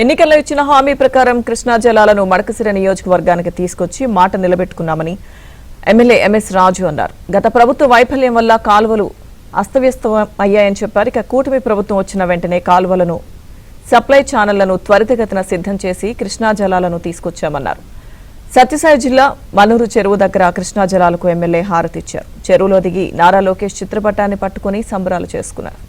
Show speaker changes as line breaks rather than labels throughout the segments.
ఎన్నికల్లో ఇచ్చిన హామీ ప్రకారం కృష్ణా జలాలను మడకశిర నియోజకవర్గానికి తీసుకొచ్చి మాట నిలబెట్టుకున్నామని ఎమ్మెల్యే ఎంఎస్ రాజు అన్నారు. గత ప్రభుత్వ వైఫల్యం వల్ల కాలువలు అస్తవ్యస్తమయ్యాయని చెప్పారు. ఇక కూటమి ప్రభుత్వం వచ్చిన వెంటనే కాలువలను సప్లై ఛానళ్లను త్వరితగతిన సిద్ధం చేసి కృష్ణా జలాలను తీసుకొచ్చామన్నారు. సత్యసాయి జిల్లా మనూరు చెరువు దగ్గర కృష్ణా జలాలకు ఎమ్మెల్యే హారతిచ్చారు. చెరువులో దిగి నారా లోకేష్ చిత్రపటాన్ని పట్టుకుని సంబరాలు చేసుకున్నారు.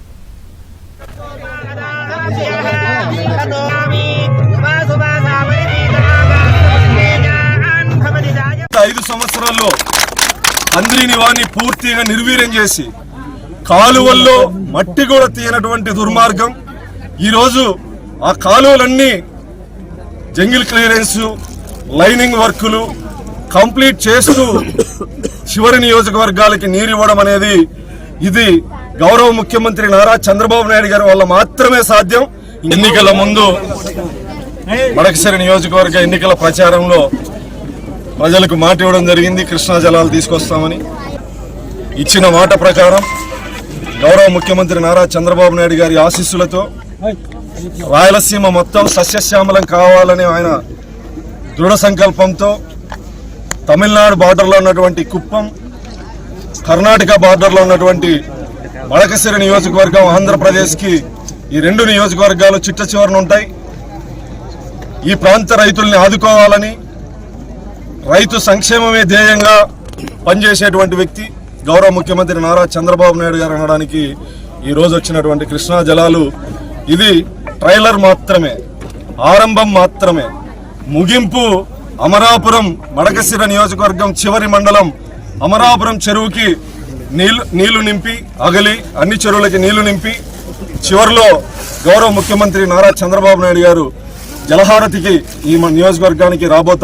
5 సంవత్సరాల్లో అంద్రినివాన్ని పూర్తిగా నిర్వీర్యం చేసి కాలువల్లో మట్టి కూడా తీయనటువంటి దుర్మార్గం. ఈరోజు ఆ కాలువలన్నీ జంగిల్ క్లియరెన్స్ లైనింగ్ వర్కులు కంప్లీట్ చేస్తూ చివరి నియోజకవర్గాలకి నీరు ఇవ్వడం అనేది ఇది గౌరవ ముఖ్యమంత్రి నారా చంద్రబాబు నాయుడు గారి వల్ల మాత్రమే సాధ్యం. ఎన్నికల ముందు మడకశిర నియోజకవర్గ ఎన్నికల ప్రచారంలో ప్రజలకు మాట ఇవ్వడం జరిగింది, కృష్ణా జలాలు తీసుకొస్తామని. ఇచ్చిన మాట ప్రకారం గౌరవ ముఖ్యమంత్రి నారా చంద్రబాబు నాయుడు గారి ఆశీస్సులతో రాయలసీమ మొత్తం సస్యశ్యామలం కావాలని ఆయన దృఢ సంకల్పంతో తమిళనాడు బార్డర్లో ఉన్నటువంటి కుప్పం, కర్ణాటక బార్డర్లో ఉన్నటువంటి మడకశిర నియోజకవర్గం ఆంధ్రప్రదేశ్కి ఈ 2 నియోజకవర్గాలు చిట్ట చివరన ఉంటాయి. ఈ ప్రాంత రైతుల్ని ఆదుకోవాలని రైతు సంక్షేమమే ధ్యేయంగా పనిచేసేటువంటి వ్యక్తి గౌరవ ముఖ్యమంత్రి నారా చంద్రబాబు నాయుడు గారు అనడానికి ఈ రోజు వచ్చినటువంటి కృష్ణా జలాలు ఇది ట్రైలర్ మాత్రమే, ఆరంభం మాత్రమే. ముగింపు అమరాపురం మడకశిర నియోజకవర్గం చివరి మండలం అమరాపురం చెరువుకి నీళ్లు నింపి అగలి అన్ని చెరువులకి నీళ్లు నింపి చివరిలో గౌరవ ముఖ్యమంత్రి నారా చంద్రబాబు నాయుడు గారు జలహారతికి ఈ నియోజకవర్గానికి రాబోతారు.